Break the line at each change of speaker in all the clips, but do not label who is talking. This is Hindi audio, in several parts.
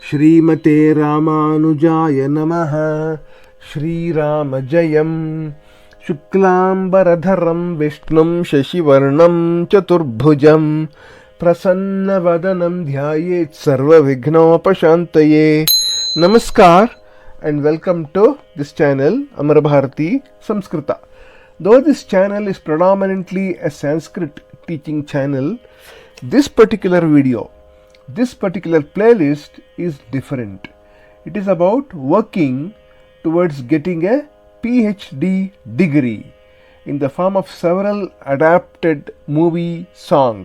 श्रीमते रामानुजाय नमः। श्रीराम जयम्। शुक्लांबरधरं विष्णुं शशिवर्णं चतुर्भुजं प्रसन्नवदनं ध्यायेत् सर्वविघ्नोपशान्तये। Namaskar and welcome to this channel Amar Bharati Samskrita. Though this channel is predominantly a Sanskrit teaching channel, this particular playlist is different. It is about working towards getting a PhD degree in the form of several adapted movie song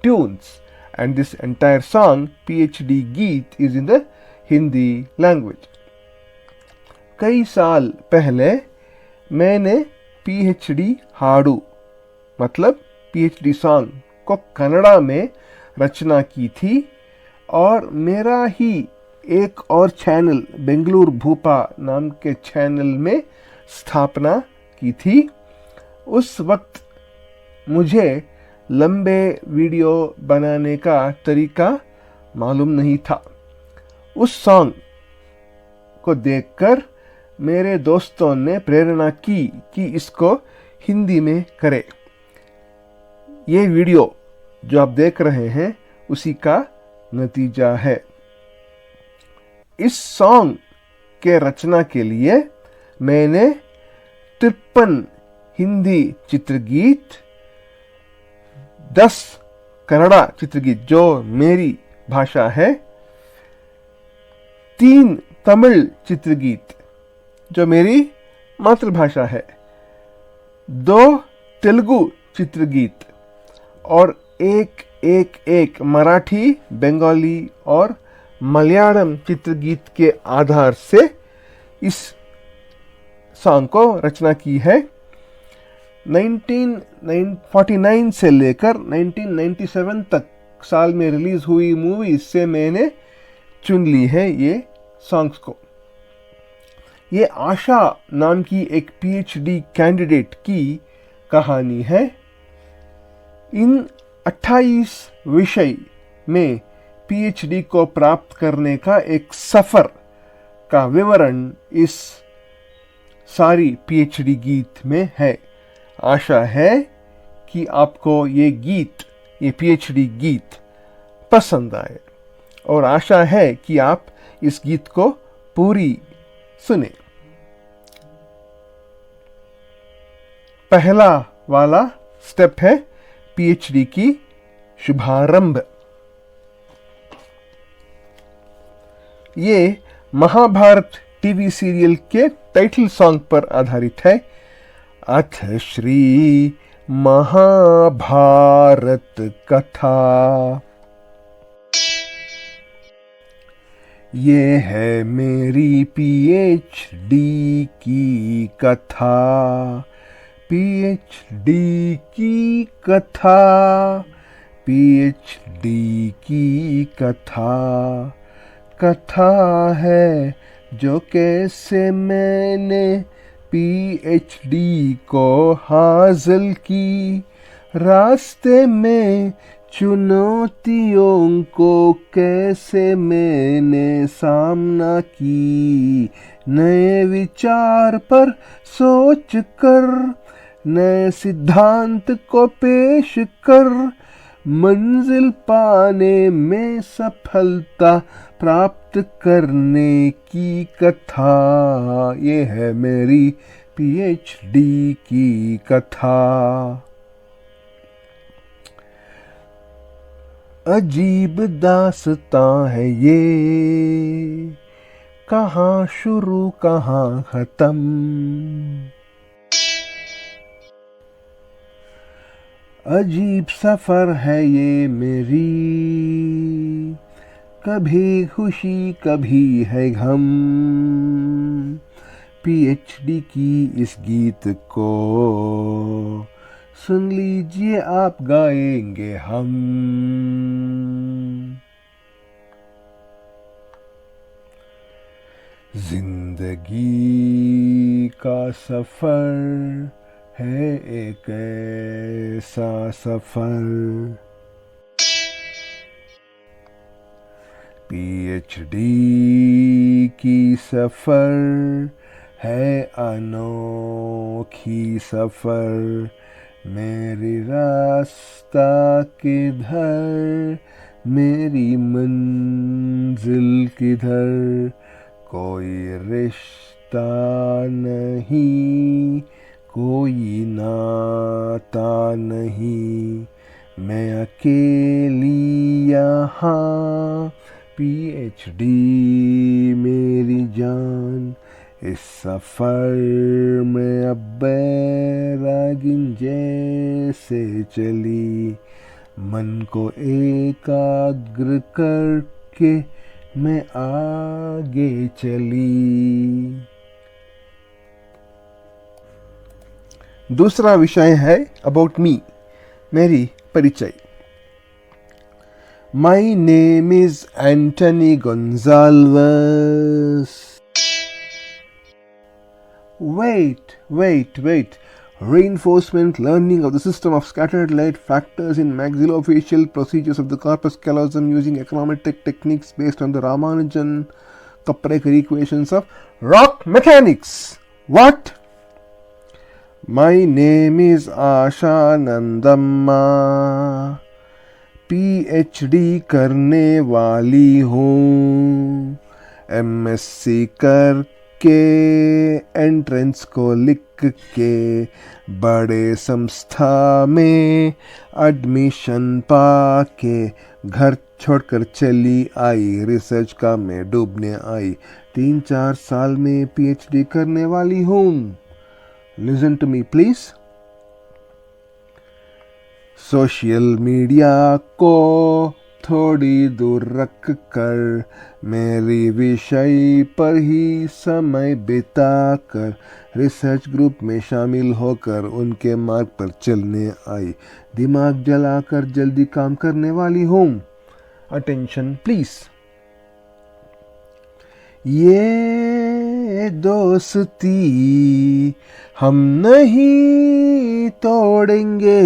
tunes, and this entire song PhD Geet is in the Hindi language. कई साल पहले मैंने PhD हाडू मतलब PhD सॉन्ग को कन्नड़ा में रचना की थी और मेरा ही एक और चैनल बेंगलुरु भूपा नाम के चैनल में स्थापना की थी। उस वक्त मुझे लंबे वीडियो बनाने का तरीका मालूम नहीं था। उस सॉन्ग को देखकर मेरे दोस्तों ने प्रेरणा की कि इसको हिंदी में करें। ये वीडियो जो आप देख रहे हैं उसी का नतीजा है। इस सॉन्ग के रचना के लिए मैंने 53 हिंदी चित्रगीत, 10 कन्नड़ा चित्रगीत जो मेरी भाषा है, 3 तमिल चित्रगीत जो मेरी मातृभाषा है, 2 तेलुगु चित्रगीत और एक मराठी, बंगाली और मलयालम चित्रगीत के आधार से इस सॉन्ग को रचना की है। 1949 से लेकर 1997 तक साल में रिलीज हुई मूवीज से मैंने चुन ली है ये सॉन्ग्स को। ये आशा नाम की एक PhD कैंडिडेट की कहानी है। इन 28 विषय में PhD को प्राप्त करने का एक सफर का विवरण इस सारी PhD गीत में है। आशा है कि आपको ये PhD गीत पसंद आए और आशा है कि आप इस गीत को पूरी सुने। पहला वाला स्टेप है PhD की शुभारंभ। ये महाभारत टीवी सीरियल के टाइटल सॉन्ग पर आधारित है। अथ श्री महाभारत कथा। ये है मेरी PhD की कथा, PhD की कथा, PhD की कथा। कथा है जो कैसे मैंने PhD को हासिल की, रास्ते में चुनौतियों को कैसे मैंने सामना की, नए विचार पर सोच कर, नए सिद्धांत को पेश कर, मंजिल पाने में सफलता प्राप्त करने की कथा। ये है मेरी PhD की कथा। अजीब दास्तां है ये, कहाँ शुरू कहाँ खत्म। अजीब सफर है ये मेरी, कभी खुशी कभी है गम। PhD की इस गीत को सुन लीजिए आप, गाएंगे हम। जिंदगी का सफर है एक ऐसा सफर पीएचडी की सफर है अनोखी सफर, मेरी रास्ता किधर, मेरी मंजिल किधर, कोई रिश्ता नहीं, कोई नाता नहीं, मैं अकेली यहाँ, पीएचडी मेरी जान, इस सफर में अब बैरागिन जैसे चली, मन को एकाग्र करके मैं आगे चली। दूसरा विषय है अबाउट मी, मेरी परिचय। My name is Antony Gonsalves. Wait. Reinforcement learning of the system of scattered light factors in maxillofacial procedures of the corpus callosum using econometric techniques based on the Ramanujan Kaprekar equations of rock mechanics. What? My name is Asha Nandamma. PhD करने वाली हूँ, MSc करके एंट्रेंस को लिख के बड़े संस्था में एडमिशन पाके घर छोड़कर चली आई, रिसर्च काम में डूबने आई, 3-4 साल में पीएचडी करने वाली हूँ। Listen to me please. Social media को थोड़ी दूर रख कर मेरी विषय पर ही समय बिता कर रिसर्च ग्रुप में शामिल होकर उनके मार्ग पर चलने आई, दिमाग जलाकर जल्दी काम करने वाली हूँ। Attention please. ये दोस्ती हम नहीं तोड़ेंगे,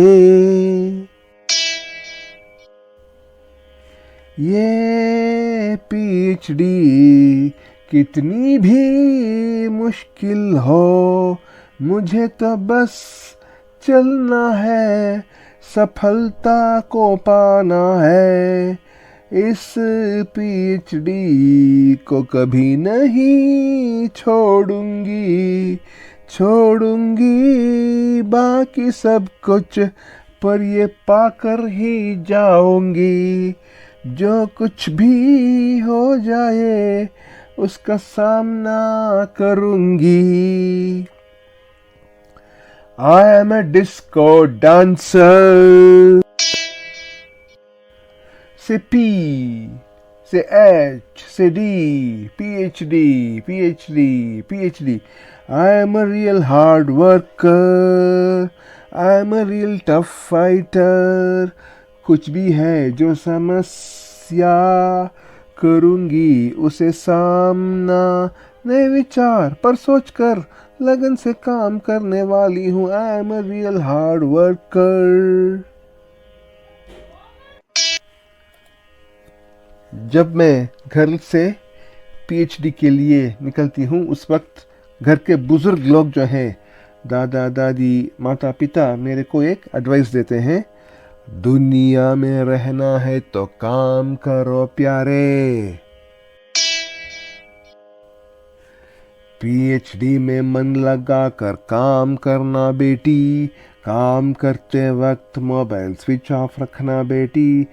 ये पीएचडी कितनी भी मुश्किल हो, मुझे तो बस चलना है, सफलता को पाना है, इस पीएचडी को कभी नहीं छोड़ूंगी बाकी सब कुछ, पर ये पाकर ही जाऊंगी, जो कुछ भी हो जाए उसका सामना करूंगी। I am a disco dancer. Say P, say H, say D, PhD. I am a real hard worker. I am a real tough fighter. कुछ भी है जो समस्या करूंगी उसे सामना, नए विचार पर सोचकर लगन से काम करने वाली हूँ। I am a real hard worker. जब मैं घर से पीएचडी के लिए निकलती हूँ उस वक्त घर के बुजुर्ग लोग जो हैं, दादा दादी माता पिता, मेरे को एक एडवाइस देते हैं, दुनिया में रहना है तो काम करो प्यारे। पीएचडी में मन लगा कर काम करना बेटी, काम करते वक्त मोबाइल स्विच ऑफ रखना बेटी,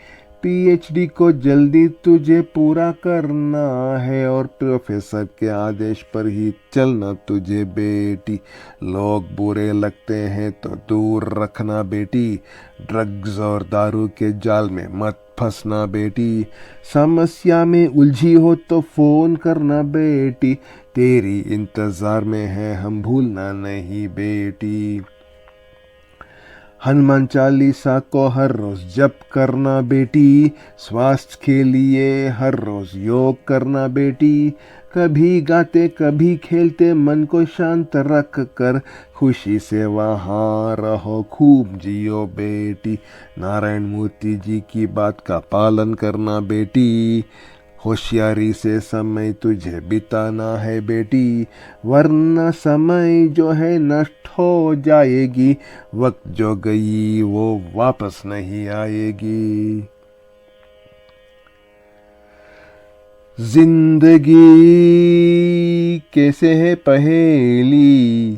पीएचडी को जल्दी तुझे पूरा करना है और प्रोफेसर के आदेश पर ही चलना तुझे बेटी, लोग बुरे लगते हैं तो दूर रखना बेटी, ड्रग्स और दारू के जाल में मत फंसना बेटी, समस्या में उलझी हो तो फोन करना बेटी, तेरी इंतजार में है हम, भूलना नहीं बेटी, हनुमान चालीसा को हर रोज जप करना बेटी, स्वास्थ्य के लिए हर रोज योग करना बेटी, कभी गाते कभी खेलते मन को शांत रख कर खुशी से वहाँ रहो, खूब जियो बेटी, नारायण मूर्ति जी की बात का पालन करना बेटी, होशियारी से समय तुझे बिताना है बेटी, वरना समय जो है नष्ट हो जाएगी, वक्त जो गई वो वापस नहीं आएगी। जिंदगी कैसे है पहेली,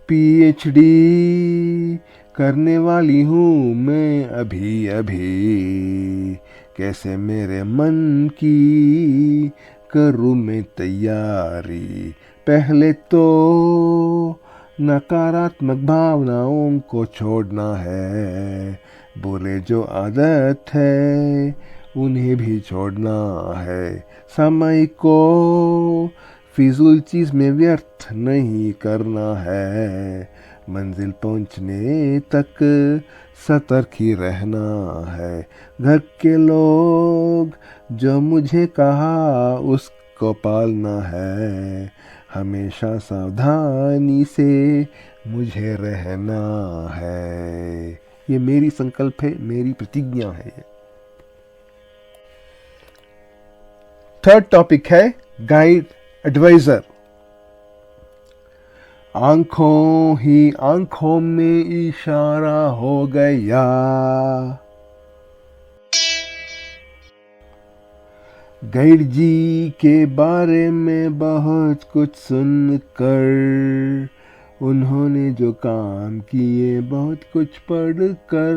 पीएचडी करने वाली हूँ मैं अभी अभी, कैसे मेरे मन की करूँ मैं तैयारी। पहले तो नकारात्मक भावनाओं को छोड़ना है, बुरे जो आदत है उन्हें भी छोड़ना है, समय को फिजूल चीज में व्यर्थ नहीं करना है, मंजिल पहुंचने तक सतर्क ही रहना है। घर के लोग जो मुझे कहा उसको पालना है, हमेशा सावधानी से मुझे रहना है। ये मेरी संकल्प है, मेरी प्रतिज्ञा है। थर्ड टॉपिक है गाइड एडवाइजर। आंखों ही आंखों में इशारा हो गया, गाइड जी के बारे में बहुत कुछ सुनकर, उन्होंने जो काम किए बहुत कुछ पढ़कर,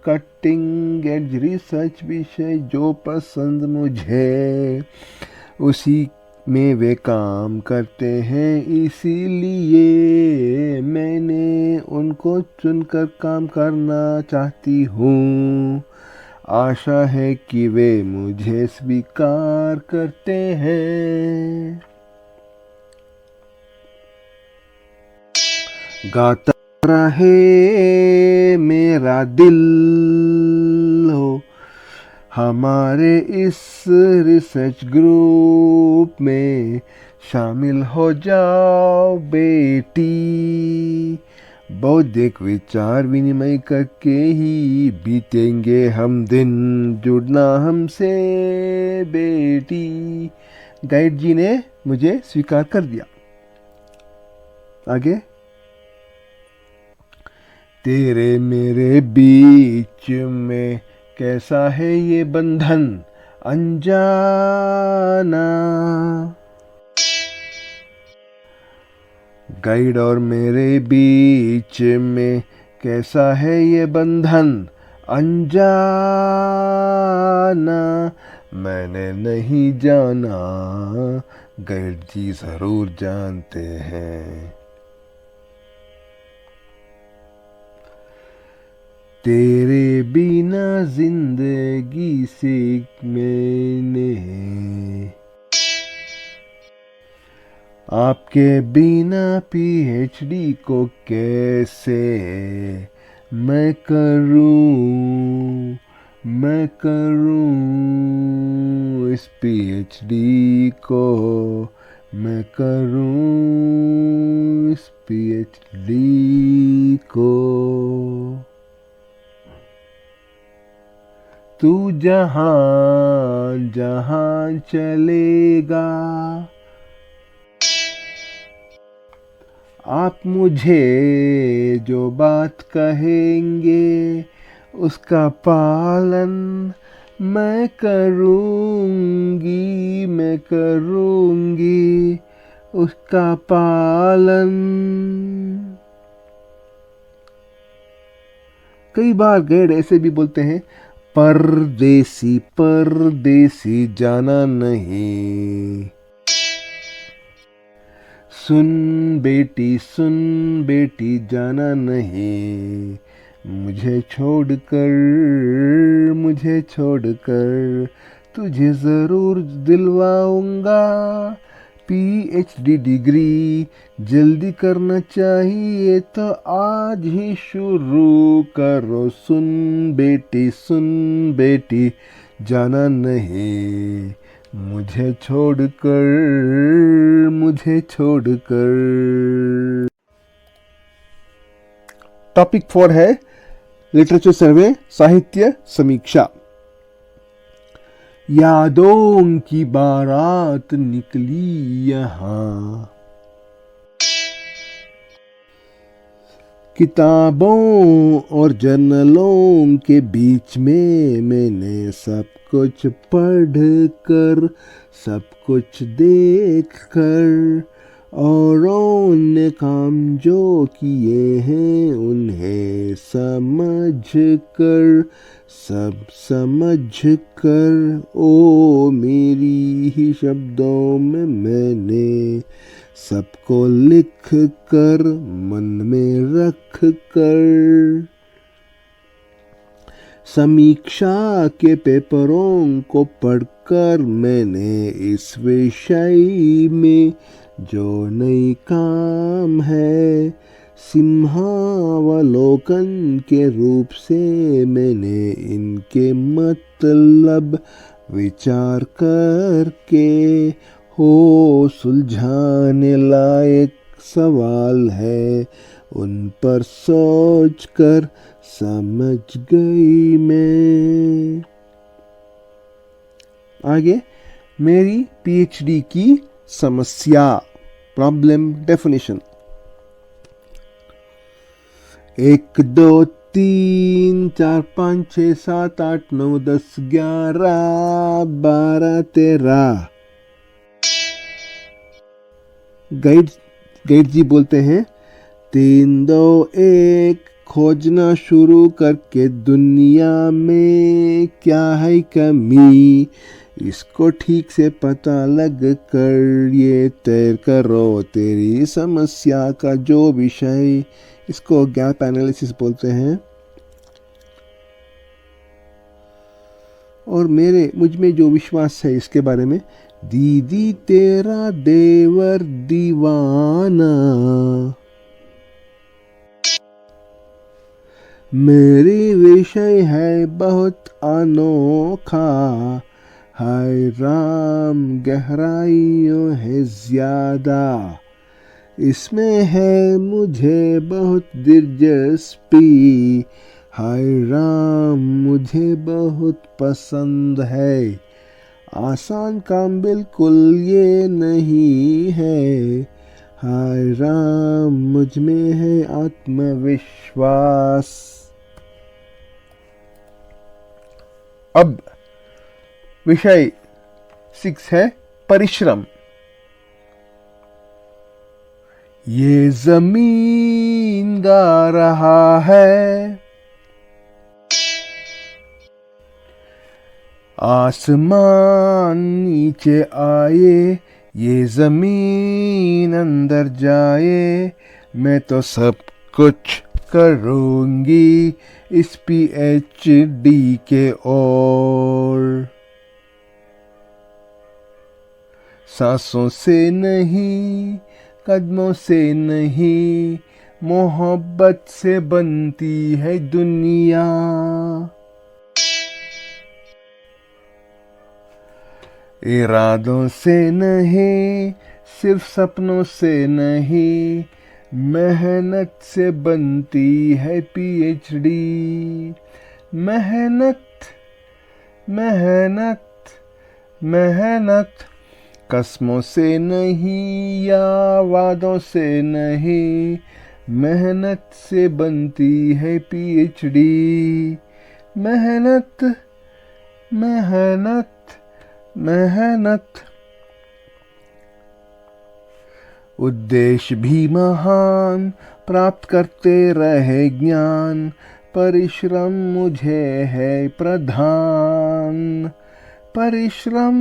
कटिंग एज रिसर्च विषय जो पसंद मुझे उसी में वे काम करते हैं, इसीलिए मैंने उनको चुनकर काम करना चाहती हूँ। आशा है कि वे मुझे स्वीकार करते हैं। गाता रहे मेरा दिल हो, हमारे इस रिसर्च ग्रुप में शामिल हो जाओ बेटी, बौद्धिक विचार विनिमय करके ही बीतेंगे हम दिन, जुड़ना हमसे बेटी। गाइड जी ने मुझे स्वीकार कर दिया। आगे, तेरे मेरे बीच में कैसा है ये बंधन अनजाना, गाइड और मेरे बीच में कैसा है ये बंधन अनजाना, मैंने नहीं जाना, गाइड जी जरूर जानते हैं। तेरे बिना जिंदगी से मैंने, आपके बिना पीएचडी को कैसे मैं करूं इस पीएचडी को, मैं करूं इस पीएचडी को। तू जहां जहां चलेगा, आप मुझे जो बात कहेंगे उसका पालन मैं करूंगी उसका पालन। कई बार गैड ऐसे भी बोलते हैं, परदेसी परदेसी जाना नहीं, सुन बेटी जाना नहीं, मुझे छोड़कर तुझे जरूर दिलवाऊंगा पीएचडी डिग्री, जल्दी करना चाहिए तो आज ही शुरू करो, सुन बेटी जाना नहीं, मुझे छोड़कर टॉपिक 4 है लिटरेचर सर्वे, साहित्य समीक्षा। यादों की बारात निकली यहाँ, किताबों और जर्नलों के बीच में मैंने सब कुछ पढ़ कर, सब कुछ देख कर, औरों ने काम जो किए हैं उन्हें समझ कर, सब समझ कर, ओ मेरी ही शब्दों में मैंने सबको लिख कर, मन में रख कर। समीक्षा के पेपरों को पढ़कर मैंने इस विषय में जो नई काम है, सिंहावलोकन के रूप से मैंने इनके मतलब विचार करके, हो सुलझाने लायक सवाल है, उन पर सोच कर समझ गई मैं। आगे मेरी पीएचडी की समस्या, प्रॉब्लम डेफिनेशन। 1 2 3 4 5 6 7 8 9 10 11 12 13। गाइड जी बोलते हैं 3 2 1 खोजना शुरू करके दुनिया में क्या है कमी, इसको ठीक से पता लग कर ये तय करो तेरी समस्या का जो विषय, इसको गैप एनालिसिस बोलते हैं। और मुझ में जो विश्वास है इसके बारे में, दीदी तेरा देवर दीवाना, मेरी विषय है बहुत अनोखा, हाय राम गहराइयों है ज्यादा, इसमें है मुझे बहुत दिलचस्पी, हाय राम मुझे बहुत पसंद है, आसान काम बिल्कुल ये नहीं है, हाय राम मुझ में है आत्मविश्वास। अब विषय 6 है परिश्रम। ये जमीन गा रहा है, आसमान नीचे आए, ये जमीन अंदर जाए, मैं तो सब कुछ करूंगी इस पीएचडी के ओर, सांसों से नहीं, कदमों से नहीं, मोहब्बत से बनती है दुनिया, इरादों से नहीं, सिर्फ सपनों से नहीं, मेहनत से बनती है पीएचडी, मेहनत मेहनत मेहनत, कस्मों से नहीं या वादों से नहीं, मेहनत से बनती है पीएचडी, मेहनत मेहनत मेहनत। उद्देश्य भी महान, प्राप्त करते रहे ज्ञान, परिश्रम मुझे है प्रधान, परिश्रम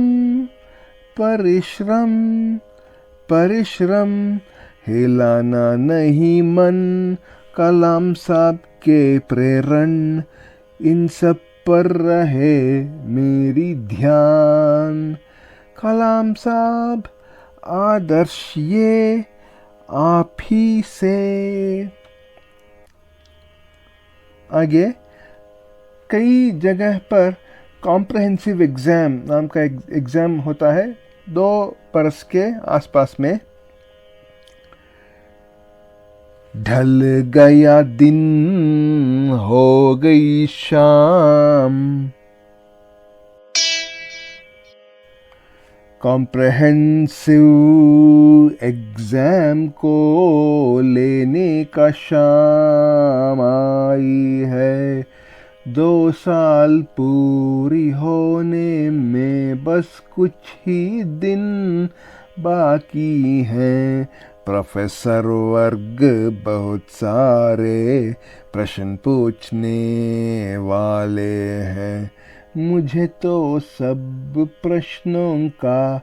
परिश्रम परिश्रम, हिलाना नहीं मन, कलाम साहब के प्रेरण, इन सब पर रहे मेरी ध्यान, कलाम साहब आदर्श ये आप ही से। आगे कई जगह पर कॉम्प्रहेंसिव एग्जाम नाम का एग्जाम होता है 2 बरस के आसपास में। ढल गया दिन हो गई शाम। कॉम्प्रहेंसिव एग्जाम को लेने का शाम आई है। 2 साल पूरी होने में बस कुछ ही दिन बाकी हैं। प्रोफेसर वर्ग बहुत सारे प्रश्न पूछने वाले हैं। मुझे तो सब प्रश्नों का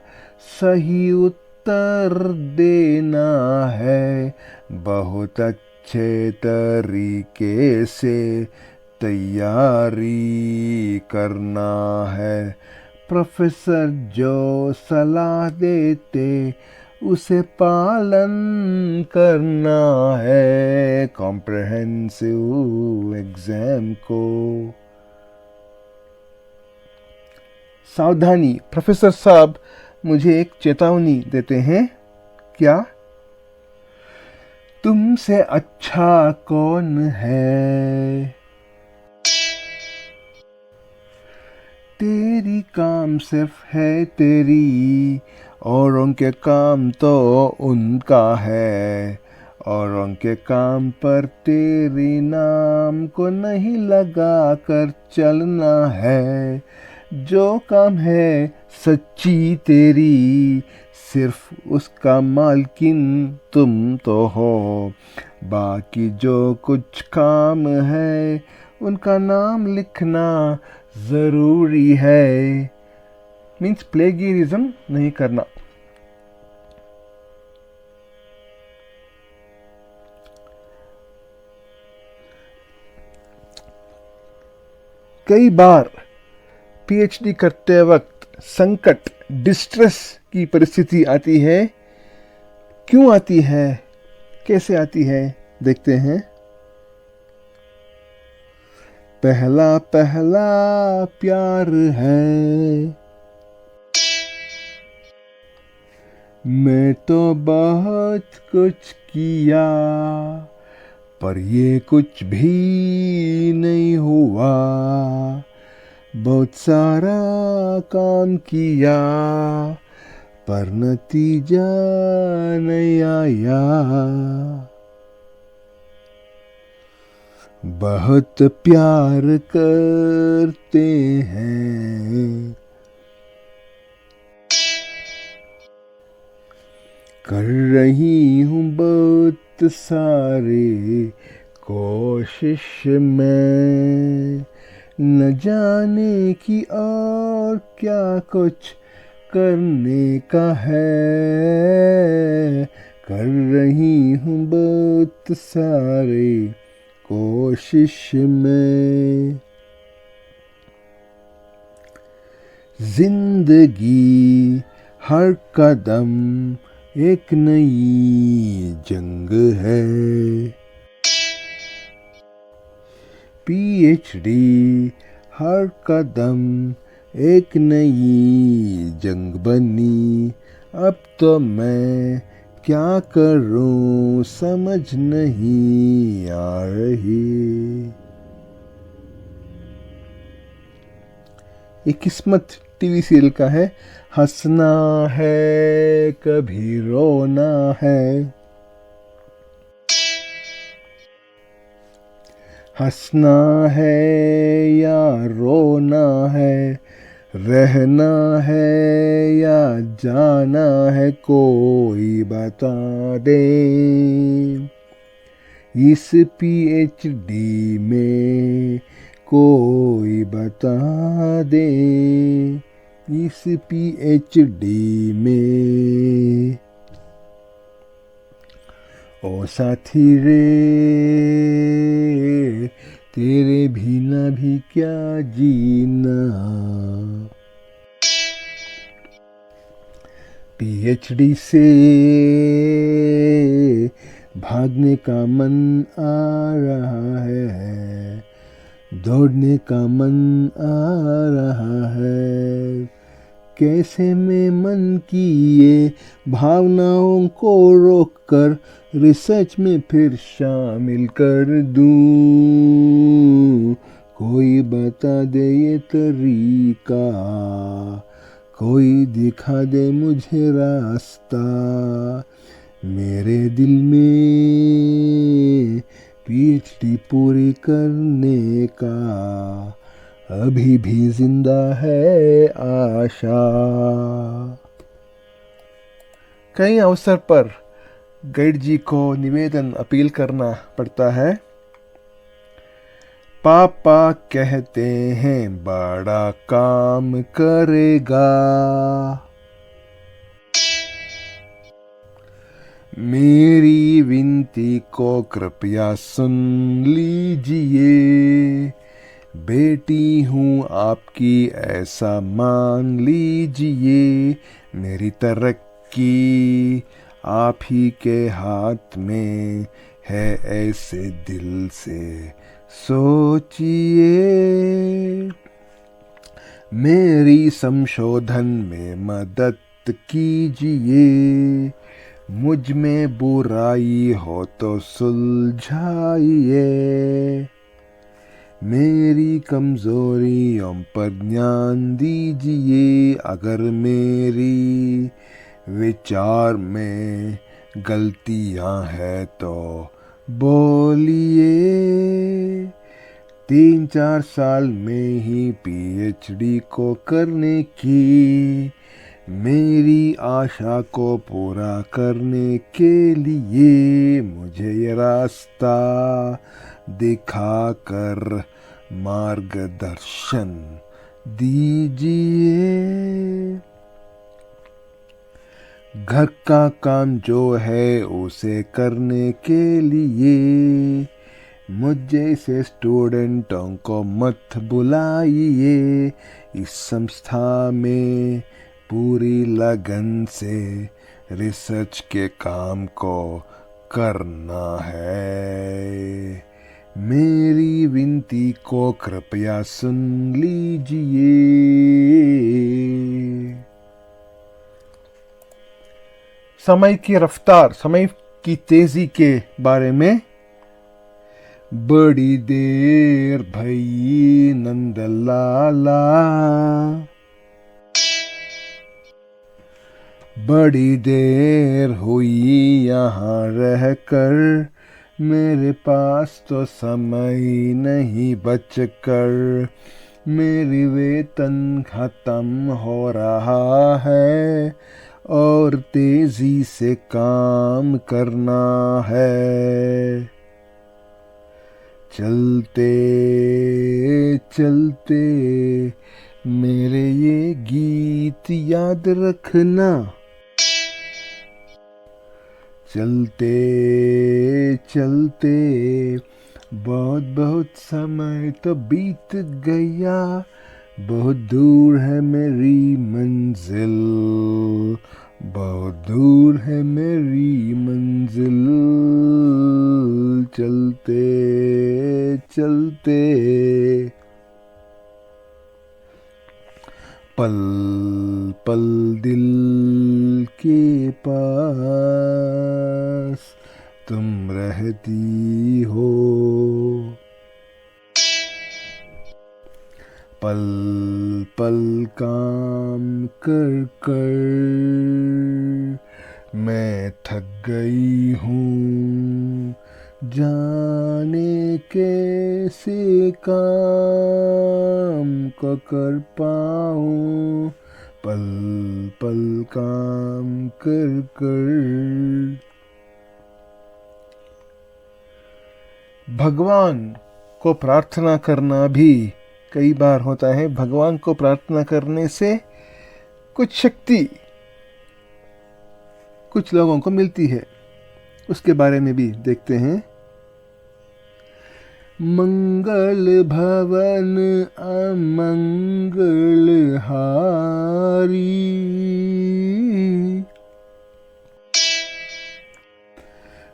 सही उत्तर देना है। बहुत अच्छे तरीके से तैयारी करना है। प्रोफेसर जो सलाह देते उसे पालन करना है। कॉम्प्रहेंसिव एग्जाम को सावधानी, प्रोफेसर साहब मुझे एक चेतावनी देते हैं। क्या? तुमसे अच्छा कौन है? तेरी काम सिर्फ है तेरी, औरों के काम तो उनका है। औरों के काम पर तेरी नाम को नहीं लगा कर चलना है। जो काम है सच्ची तेरी, सिर्फ उसका मालकिन तुम तो हो। बाकी जो कुछ काम है उनका नाम लिखना ज़रूरी है। मीन्स प्लेगियरिज्म नहीं करना। कई बार पीएचडी करते वक्त संकट, डिस्ट्रेस की परिस्थिति आती है। क्यों आती है, कैसे आती है, देखते हैं। पहला पहला प्यार है, मैं तो बहुत कुछ किया पर ये कुछ भी नहीं हुआ। बहुत सारा काम किया पर नतीजा नहीं आया। बहुत प्यार करते हैं, कर रही हूँ बहुत सारे कोशिश में, न जाने की और क्या कुछ करने का है। कर रही हूँ बहुत सारे कोशिश में। जिंदगी हर कदम एक नई जंग है। पीएचडी हर कदम एक नई जंग बनी। अब तो मैं क्या करूं समझ नहीं आ रही। ये किस्मत टीवी सीरियल का है। हंसना है कभी रोना है, हंसना है या रोना है, रहना है या जाना है, कोई बता दे। इस पीएचडी में कोई बता दे। इस पीएचडी में ओ साथी रे, तेरे बिना भी क्या जीना। पीएचडी से भागने का मन आ रहा है, दौड़ने का मन आ रहा है। कैसे मैं मन की ये भावनाओं को रोक कर रिसर्च में फिर शामिल कर दूं। कोई बता दे ये तरीका, कोई दिखा दे मुझे रास्ता, मेरे दिल में पीएचडी पूरी करने का अभी भी जिंदा है आशा। कई अवसर पर गाइड जी को निवेदन अपील करना पड़ता है। पापा कहते हैं बड़ा काम करेगा, मेरी विनती को कृपया सुन लीजिए, बेटी हूँ आपकी ऐसा मान लीजिए, मेरी तरक्की आप ही के हाथ में है, ऐसे दिल से सोचिए, मेरी संशोधन में मदद कीजिए, मुझ में बुराई हो तो सुलझाइए, मेरी कमजोरियों पर ध्यान दीजिए, अगर मेरी विचार में गलतियां हैं तो बोलिए, 3-4 साल में ही पीएचडी को करने की मेरी आशा को पूरा करने के लिए मुझे ये रास्ता दिखाकर मार्गदर्शन दीजिए। घर का काम जो है उसे करने के लिए मुझ जैसे स्टूडेंटों को मत बुलाइए, इस संस्था में पूरी लगन से रिसर्च के काम को करना है, मेरी विनती को कृपया सुन लीजिए। समय की रफ्तार, समय की तेजी के बारे में, बड़ी देर भई नंदलाला, बड़ी देर हुई यहाँ रहकर, मेरे पास तो समय नहीं बचकर, मेरी वेतन खत्म हो रहा है और तेजी से काम करना है, चलते चलते मेरे ये गीत याद रखना, चलते चलते बहुत बहुत समय तो बीत गया, बहुत दूर है मेरी मंजिल, बहुत दूर है मेरी मंजिल, चलते चलते पल पल दिल के पास तुम रहती हो, पल पल काम कर कर मैं थक गई हूँ, जाने कैसे काम को कर पाऊँ, पल पल काम कर कर। भगवान को प्रार्थना करना भी कई बार होता है। भगवान को प्रार्थना करने से कुछ शक्ति कुछ लोगों को मिलती है, उसके बारे में भी देखते हैं। मंगल भवन अमंगल हारी,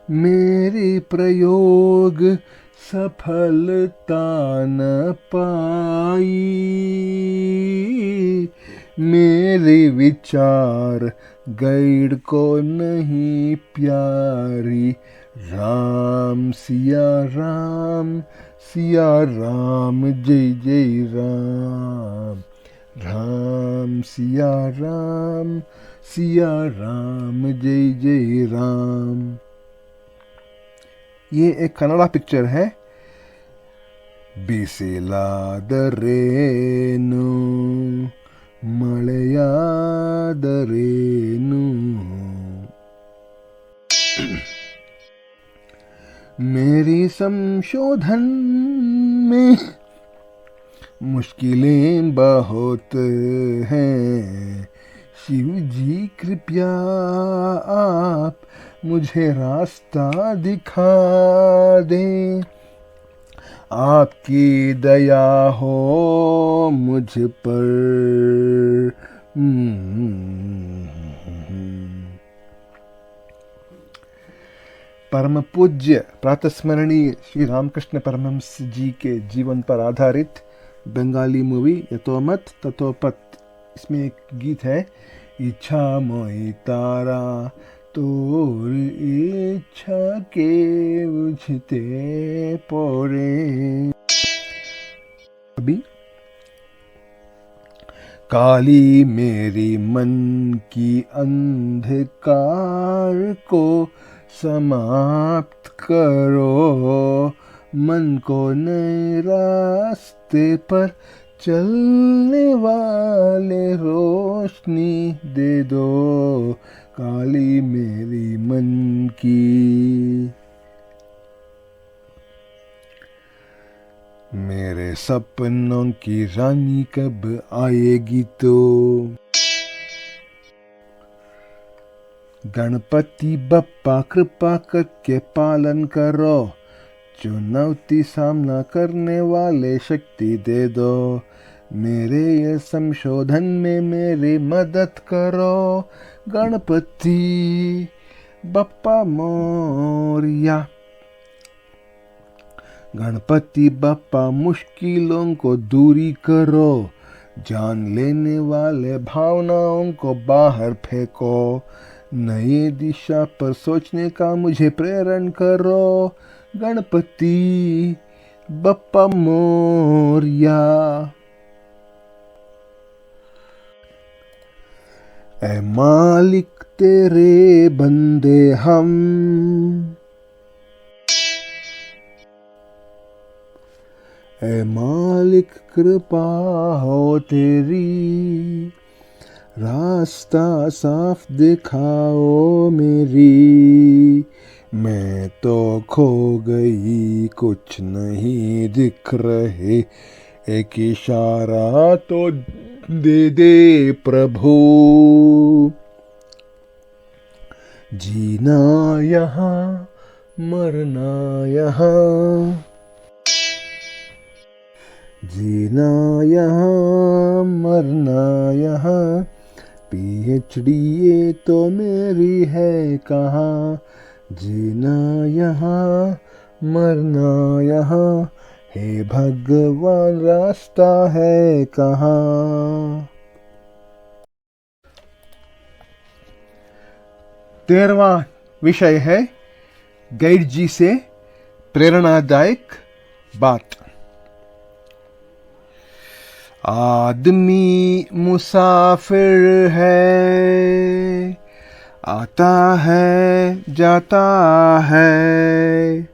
मेरे प्रयोग सफलता न पाई, मेरे विचार गाइड को नहीं प्यारी, राम सिया राम जय जय राम। राम सिया राम जय जय राम। ये एक कन्नड़ा पिक्चर है। बिसिलादरेनु मಳೆಯಾದರೇನು मेरी संशोधन में मुश्किलें बहुत हैं। शिव जी कृपया आप मुझे रास्ता दिखा दें। आपकी दया हो मुझ पर। परम पूज्य प्रातस्मरणीय श्री रामकृष्ण परमहंस जी के जीवन पर आधारित बंगाली मूवी यतोमत ततोपत। इसमें एक गीत है, इच्छा मोई तारा तोर इच्छा के बुझते पोरे। अभी काली मेरी मन की अंधकार को समाप्त करो। मन को नए रास्ते पर चलने वाले रोशनी दे दो। काली मेरी मन की। मेरे सपनों की रानी कब आएगी तो। गणपति बप्पा कृपा करके पालन करो। चुनौती सामना करने वाले शक्ति दे दो। मेरे ये संशोधन में मेरी मदद करो। गणपति बप्पा मोरिया। गणपति बप्पा मुश्किलों को दूरी करो। जान लेने वाले भावनाओं को बाहर फेंको। नई दिशा पर सोचने का मुझे प्रेरण करो। गणपति बप्पा मोरिया। ऐ मालिक तेरे बंदे हम। ऐ मालिक कृपा हो तेरी। रास्ता साफ दिखाओ मेरी। मैं तो खो गई कुछ नहीं दिख रहे। एक इशारा तो दे दे प्रभु। जीना यहाँ मरना यहाँ। जीना यहाँ मरना यहाँ। PhD ये तो मेरी है कहाँ। जीना यहाँ मरना यहाँ। हे भगवान रास्ता है कहाँ। तेरहवां विषय है गाइड जी से प्रेरणादायक बात। आदमी मुसाफिर है, आता है जाता है।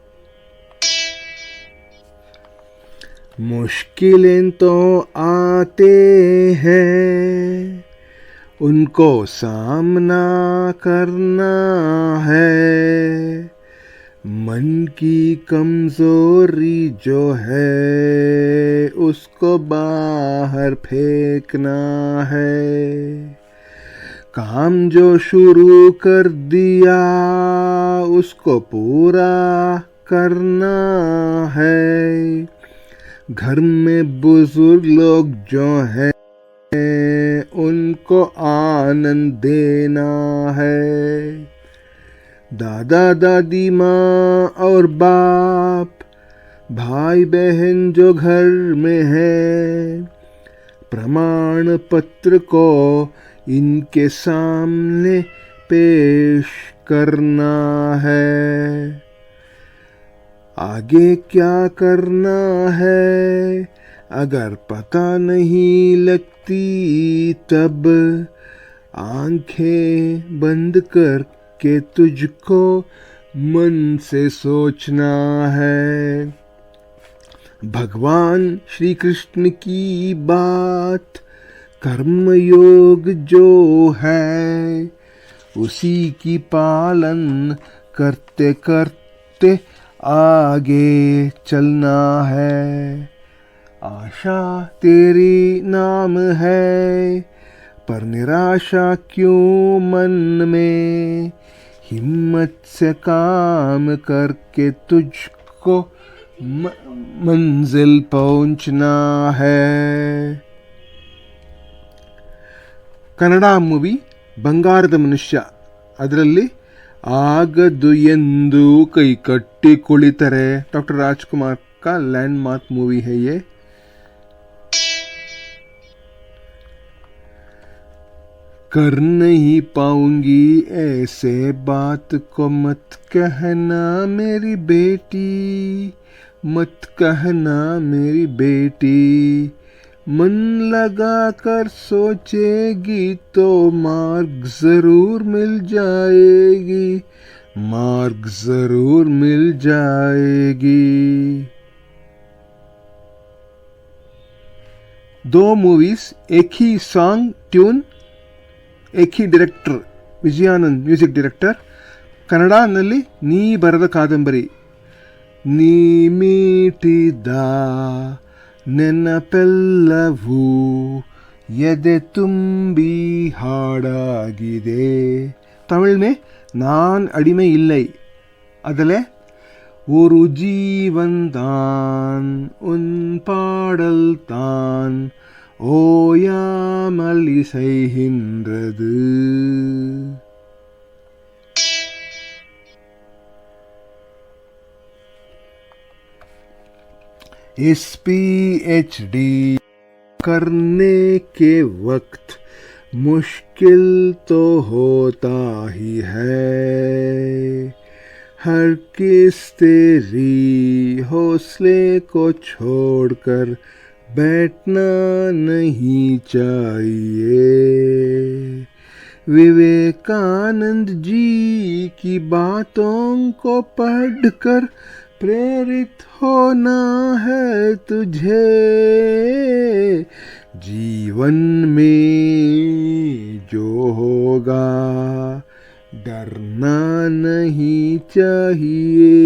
मुश्किलें तो आते हैं, उनको सामना करना है। मन की कमजोरी जो है उसको बाहर फेंकना है। काम जो शुरू कर दिया उसको पूरा करना है। घर में बुजुर्ग लोग जो हैं उनको आनंद देना है। दादा दादी माँ और बाप, भाई बहन जो घर में है, प्रमाण पत्र को इनके सामने पेश करना है। आगे क्या करना है अगर पता नहीं लगती तब, आंखें बंद करके तुझको मन से सोचना है। भगवान श्री कृष्ण की बात कर्मयोग जो है, उसी की पालन करते करते आगे चलना है। आशा तेरी नाम है पर निराशा क्यों मन में, हिम्मत से काम करके तुझको मंजिल पहुंचना है। ಕನ್ನಡ ಮೂವಿ ಬಂಗಾರದ ಮನುಷ್ಯ, ಅದರಲ್ಲಿ ಆಗದು ಎಂದು ಕೈ ಕಟ್ಟಿ ಕುಳಿತರೆ, डॉक्टर राजकुमार का लैंडमार्क मूवी है ये। कर नहीं पाऊंगी ऐसे बात को मत कहना मेरी बेटी, मत कहना मेरी बेटी, मन लगा कर सोचेगी तो मार्ग जरूर मिल जाएगी, मार्ग जरूर मिल जाएगी। दो मूवीज, एक ही सॉन्ग ट्यून, एक ही डायरेक्टर, विजयानंद म्यूजिक डायरेक्टर। ಕನ್ನಡನಲ್ಲಿ ನೀ ಬರೆದ ಕಾದಂಬರಿ, ನೀ ಮೀಟಿದ ನೆನಪೆಲ್ಲವೂ ಎದೆ ತುಂಬಿ ಹಾಡಾಗಿದೆ। तमिल में நான் அடிமை இல்லை, அதில் ஒரு ஜீவன் தான் உன் பாடல் தான் ஓயாமல் இசைகின்றது। इस PhD करने के वक्त मुश्किल तो होता ही है, हर किस तेरी हौसले को छोड़कर बैठना नहीं चाहिए। विवेकानंद जी की बातों को पढ़कर प्रेरित होना है तुझे, जीवन में जो होगा डरना नहीं चाहिए,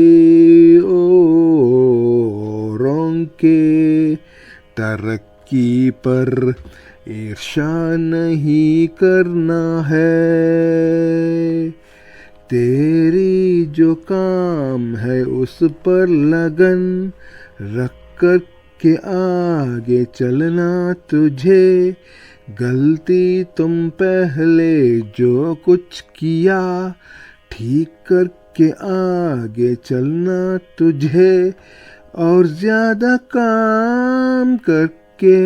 औरों के तरक्की पर ईर्ष्या नहीं करना है, तेरी जो काम है उस पर लगन रख कर के आगे चलना तुझे, गलती तुम पहले जो कुछ किया ठीक करके आगे चलना तुझे, और ज्यादा काम करके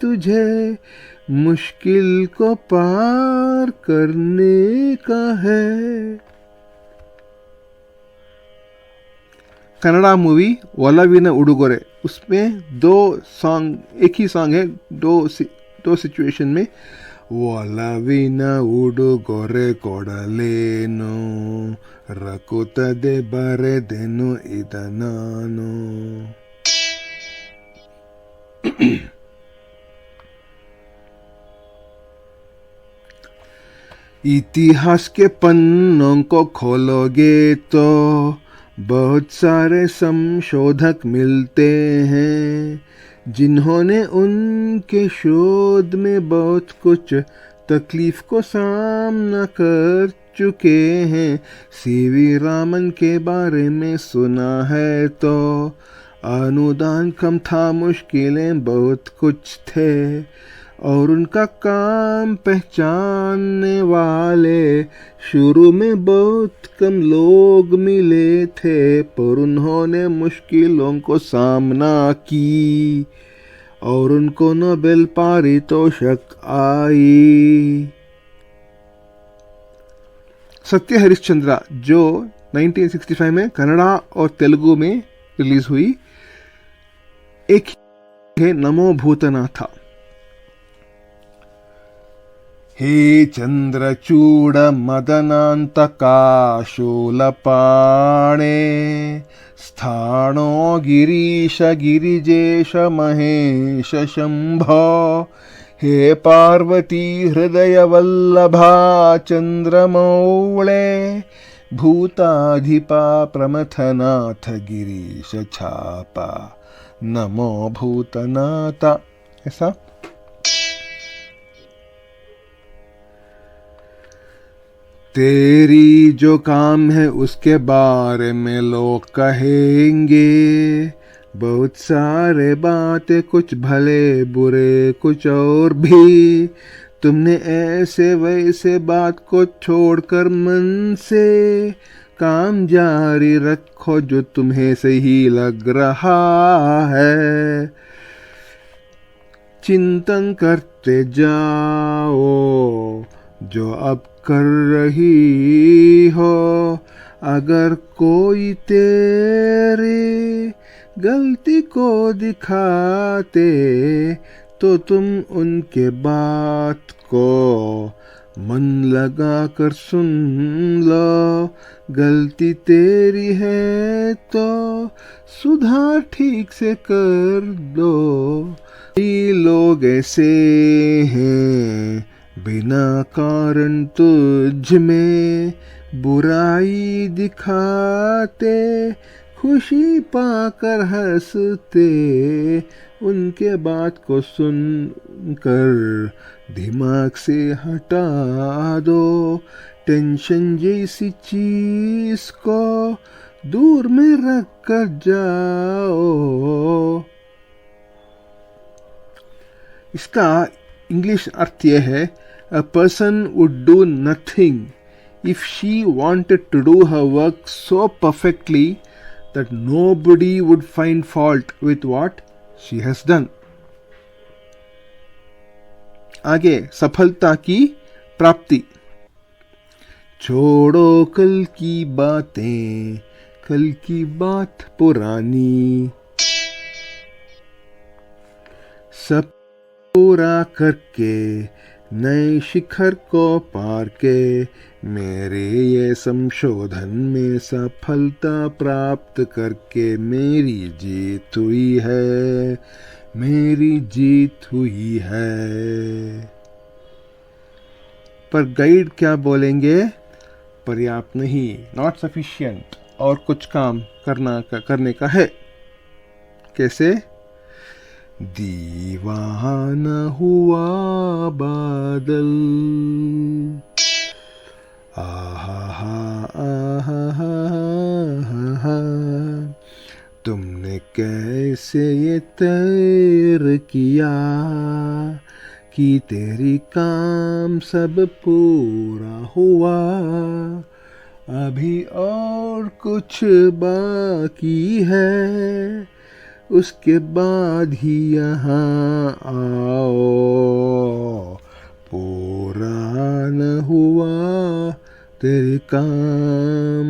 तुझे मुश्किल को पार करने का है। कन्नड़ा मूवी ಒಲವಿನ ಉಡುಗೊರೆ, उसमें दो सॉन्ग, एक ही सॉन्ग है, दो सिचुएशन में। ಒಲವಿನ ಉಡುಗೊರೆ ಕೊಡಲೇನು ರಕುತ್ತದೆ ಬರೆದೆನು ಇದ ನಾನು। इतिहास के पन्नों को खोलोगे तो बहुत सारे संशोधक मिलते हैं, जिन्होंने उनके शोध में बहुत कुछ तकलीफ को सामना कर चुके हैं। सीवी रामन के बारे में सुना है तो अनुदान कम था, मुश्किलें बहुत कुछ थे, और उनका काम पहचानने वाले शुरू में बहुत कम लोग मिले थे, पर उन्होंने मुश्किलों को सामना की और उनको नोबेल पारितोषिक आई। सत्य हरिश्चंद्र जो 1965 में कन्नड़ा और तेलुगु में रिलीज हुई, एक है नमो भूतनाथा। हे चंद्रचूड़ मदनान्तकाशूलपाणे स्थाणो गिरीश गिरिजेश महेश शंभो, हे पार्वती हृदय वल्लभा चंद्रमौळे भूताधिपा प्रमथनाथ गिरीश छापा नमो भूतनाथ। ऐसा तेरी जो काम है उसके बारे में लोग कहेंगे, बहुत सारे बातें, कुछ भले बुरे कुछ और भी। तुमने ऐसे वैसे बात को छोड़कर मन से काम जारी रखो जो तुम्हें सही लग रहा है। चिंतन करते जाओ जो अब कर रही हो। अगर कोई तेरी गलती को दिखाते तो तुम उनके बात को मन लगा कर सुन लो। गलती तेरी है तो सुधार ठीक से कर दो। ये लोग ऐसे हैं बिना कारण तुझ में बुराई दिखाते, खुशी पाकर हंसते। उनके बात को सुनकर दिमाग से हटा दो। टेंशन जैसी चीज को दूर में रख कर जाओ। इसका इंग्लिश अर्थ यह है, a person would do nothing if she wanted to do her work so perfectly that nobody would find fault with what she has done. आगे सफलता की प्राप्ति। छोड़ो कल की बातें, कल की बात पुरानी। सब पूरा करके नए शिखर को पार के मेरे ये संशोधन में सफलता प्राप्त करके मेरी जीत हुई है, मेरी जीत हुई है। पर गाइड क्या बोलेंगे? पर्याप्त नहीं, नॉट सफिशिएंट, और कुछ काम करने का है। कैसे? दीवाना हुआ बादल, आहा हा, तुमने कैसे ये तैर किया कि तेरी काम सब पूरा हुआ। अभी और कुछ बाकी है, उसके बाद ही यहाँ आओ। पूरा न हुआ तेरे काम।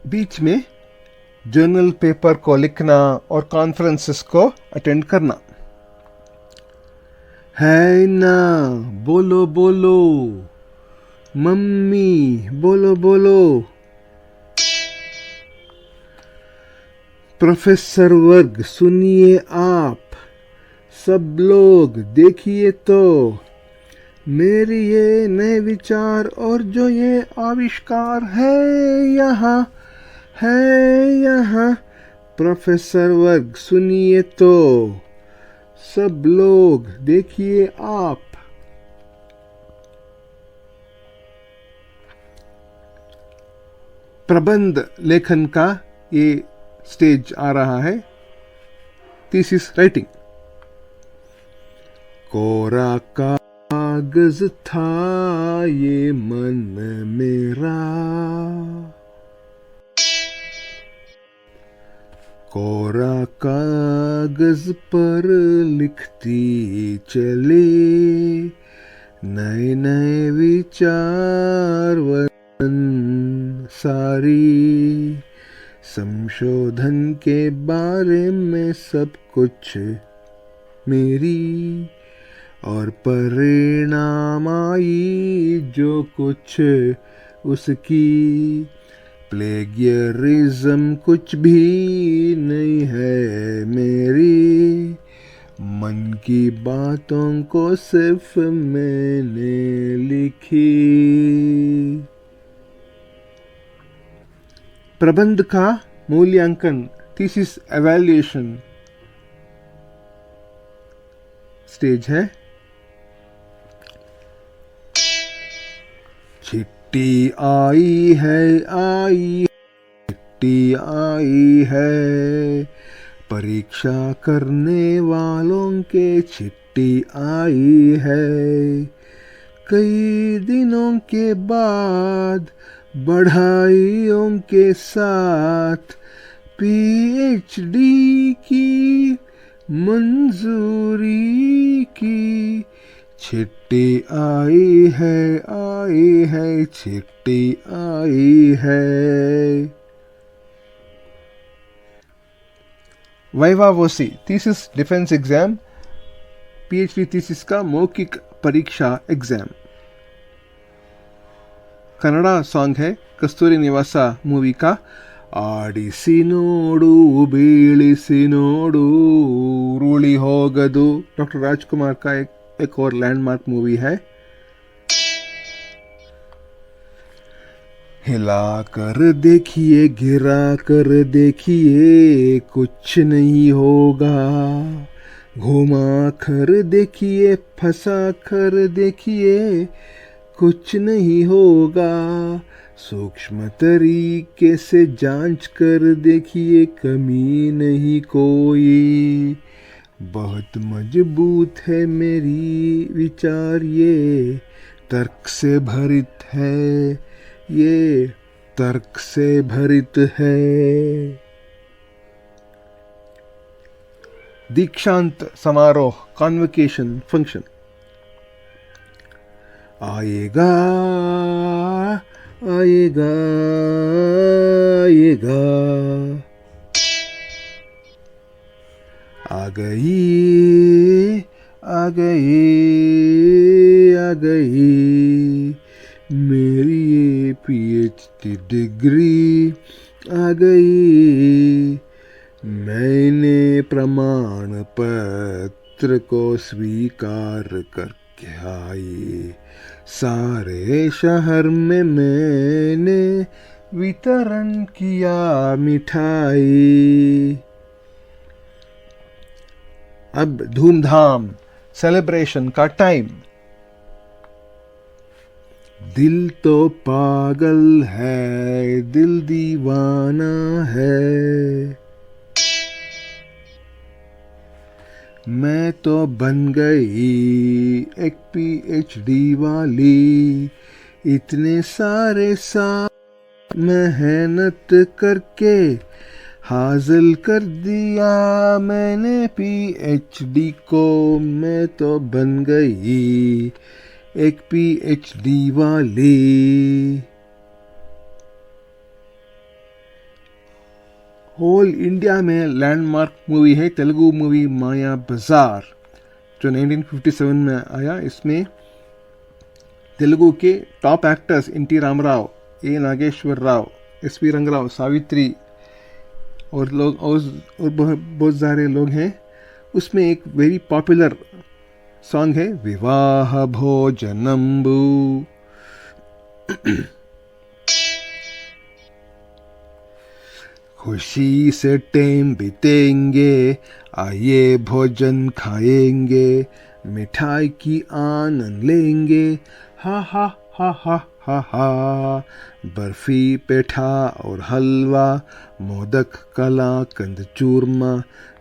बीच में जर्नल पेपर को लिखना और कॉन्फ्रेंसेस को अटेंड करना है ना। बोलो बोलो मम्मी, बोलो बोलो। प्रोफेसर वर्ग सुनिए आप, सब लोग देखिए तो मेरी ये नए विचार और जो ये आविष्कार है यहाँ। प्रोफेसर वर्ग सुनिए तो सब लोग देखिए आप। प्रबंध लेखन का ये स्टेज आ रहा है। Thesis writing. कोरा कागज था ये मन मेरा, कोरा कागज पर लिखती चले नए नए विचार सारी, संशोधन के बारे में सब कुछ मेरी, और परिणाम आई जो कुछ उसकी, प्लेगियरिज्म कुछ भी नहीं है मेरी, मन की बातों को सिर्फ मैंने लिखी। प्रबंध का मूल्यांकन, थीसिस एवैल्यूएशन स्टेज है। चिट्ठी आई है, चिट्ठी आई है, परीक्षा करने वालों के चिट्ठी आई है। कई दिनों के बाद बढ़ाइयों के साथ पीएचडी की मंजूरी की, चिट्ठी आई है, चिट्ठी आई है। Viva voce, thesis defence exam, PhD thesis का मौखिक परीक्षा एग्जाम। कन्नड़ा सॉन्ग है कस्तूरी निवास मूवी का। आडिसी नोडु बीಳಿಸಿ नोडु रूली होगदु, डॉक्टर राजकुमार का एक और लैंडमार्क मूवी है। हिला कर देखिए, गिरा कर देखिए, कुछ नहीं होगा, घुमा कर देखिए, फंसा कर देखिए, कुछ नहीं होगा, सूक्ष्म तरीके से जांच कर देखिए, कमी नहीं कोई, बहुत मजबूत है मेरी विचार, ये तर्क से भरित है, ये तर्क से भरित है। दीक्षांत समारोह, कॉन्वोकेशन फंक्शन। आएगा आएगा आएगा, आ गई आ गई आ गई, मेरी ये पीएचडी डिग्री आ गई, मैंने प्रमाण पत्र को स्वीकार करके आई, सारे शहर में मैंने वितरण किया मिठाई। अब धूमधाम सेलिब्रेशन का टाइम। दिल तो पागल है, दिल दीवाना है, मैं तो बन गई एक पीएचडी वाली, इतने सारे साल मेहनत करके हासिल कर दिया मैंने पीएचडी को, मैं तो बन गई एक पीएचडी वाली। होल इंडिया में लैंडमार्क मूवी है तेलुगु मूवी माया बजार, जो 1957 में आया। इसमें तेलुगु के टॉप एक्टर्स एन.टी. रामाराव, ए. नागेश्वर राव, एस.पी. रंगराव, सावित्री और बहुत सारे लोग हैं। उसमें एक वेरी पॉपुलर सॉन्ग है विवाह भोजनम्बु। खुशी से टाइम बीतेंगे, आइए भोजन खाएंगे, मिठाई की आनंद लेंगे, हा हा हा हा हा हा, बर्फी पेठा और हलवा, मोदक कलाकंद चूरमा,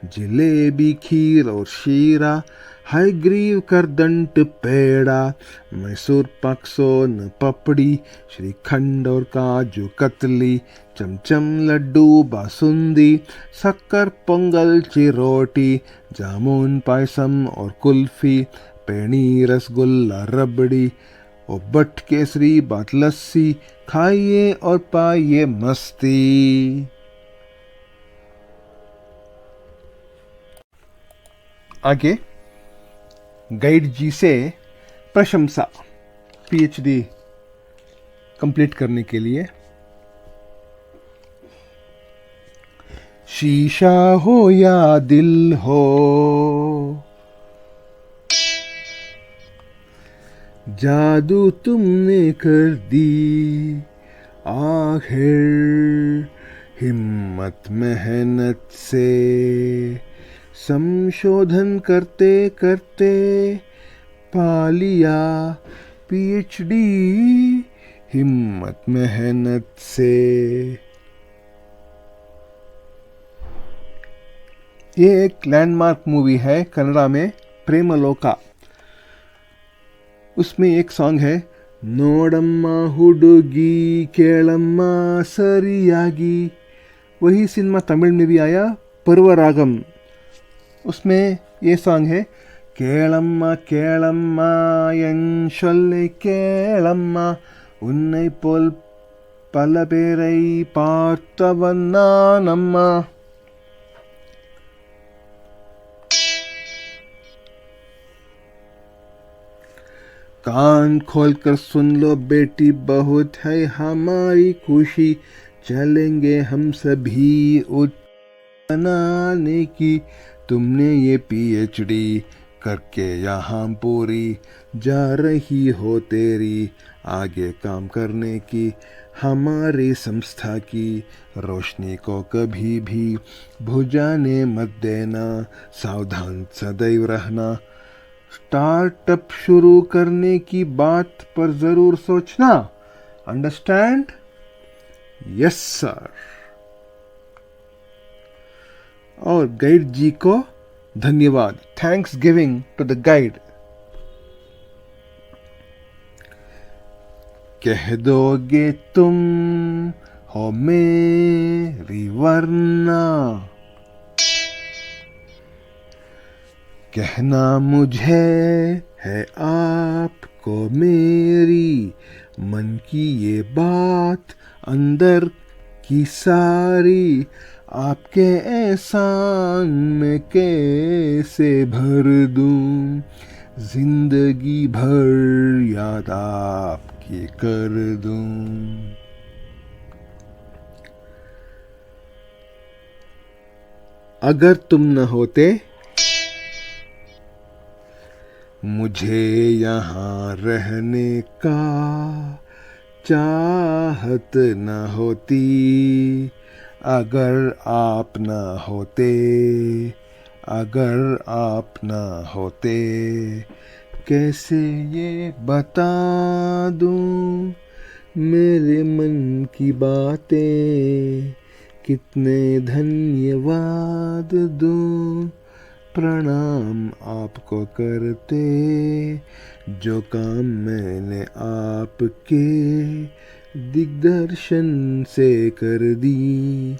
जलेबी खीर और शीरा, हयग्रीव करदंट पेड़ा, मैसूर पाक सोन पपड़ी, श्रीखंड और काजू कतली, चमचम लड्डू बासुंदी, शक्कर पोंगल चिरोटी, जामुन पायसम और कुल्फी, पेनी रसगुल्ला रबड़ी, ओ बट केसरी बात लस्सी, खाइए और पाइए मस्ती। आगे गाइड जी से प्रशंसा पीएचडी कंप्लीट करने के लिए। शीशा हो या दिल हो, जादू तुमने कर दी, आखिर हिम्मत मेहनत से संशोधन करते करते पा लिया पीएचडी, हिम्मत मेहनत से। ये एक लैंडमार्क मूवी है कन्नड़ा में, प्रेमलोका। उसमें एक सॉन्ग है, नोडम्मा हुडुगी केळम्मा सरियागी। वही सिनेमा तमिल में भी आया, पर्वरागम। उसमें ये सॉन्ग है, केळम्मा केळम्मा एन सोल्लै केळम्मा, उन्नै पोल पल पेरै पार्तवन नानम्मा। कान खोलकर सुन लो बेटी, बहुत है हमारी खुशी, चलेंगे हम सभी बनाने की। तुमने ये पीएचडी करके यहाँ पूरी जा रही हो तेरी आगे काम करने की। हमारी संस्था की रोशनी को कभी भी बुझाने मत देना, सावधान सदैव रहना। स्टार्टअप शुरू करने की बात पर जरूर सोचना, अंडरस्टैंड? Yes sir. और गाइड जी को धन्यवाद, thanks giving to the guide. कह दोगे तुम हो मेरी वरना, कहना मुझे है आपको मेरी, मन की ये बात अंदर की सारी, आपके एहसान में कैसे भर दूं, जिंदगी भर याद आपकी कर दूं। अगर तुम न होते मुझे यहाँ रहने का, चाहत न होती, अगर आप न होते, अगर आप न होते, कैसे ये बता दूं मेरे मन की बातें, कितने धन्यवाद दूं, प्रणाम आपको करते, जो काम मैंने आपके दिग्दर्शन से कर दी,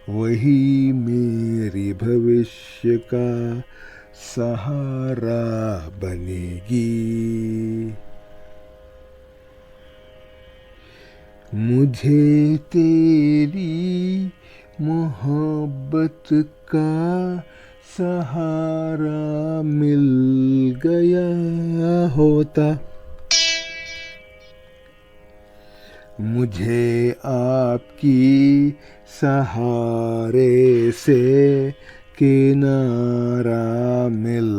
वही मेरी भविष्य का सहारा बनेगी। मुझे तेरी मोहब्बत का सहारा मिल गया होता, मुझे आपकी सहारे से किनारा मिल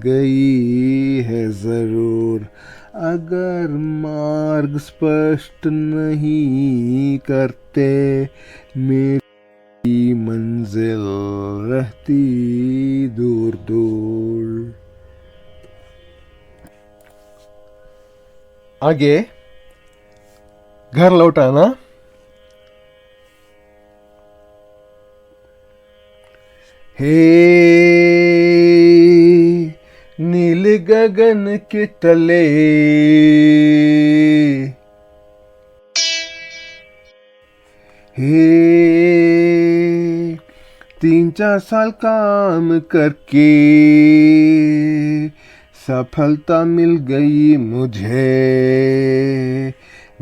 गई है जरूर। अगर मार्ग स्पष्ट नहीं करते, मेरी मंजिल रहती दूर दूर। आगे घर लौटाना। हे नील गगन के तले, हे 3-4 साल काम करके सफलता मिल गई मुझे,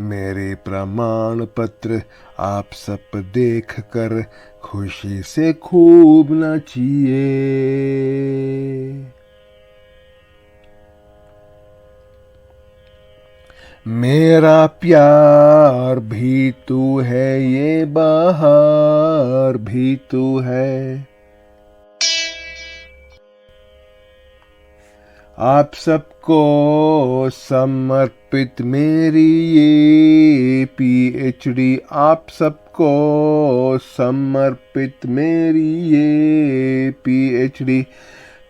मेरे प्रमाण पत्र आप सब देख कर खुशी से खूब नाचिए। मेरा प्यार भी तू है, ये बहार भी तू है, आप सबको समर्पित मेरी ये पीएचडी, आप सबको समर्पित मेरी ये पीएचडी।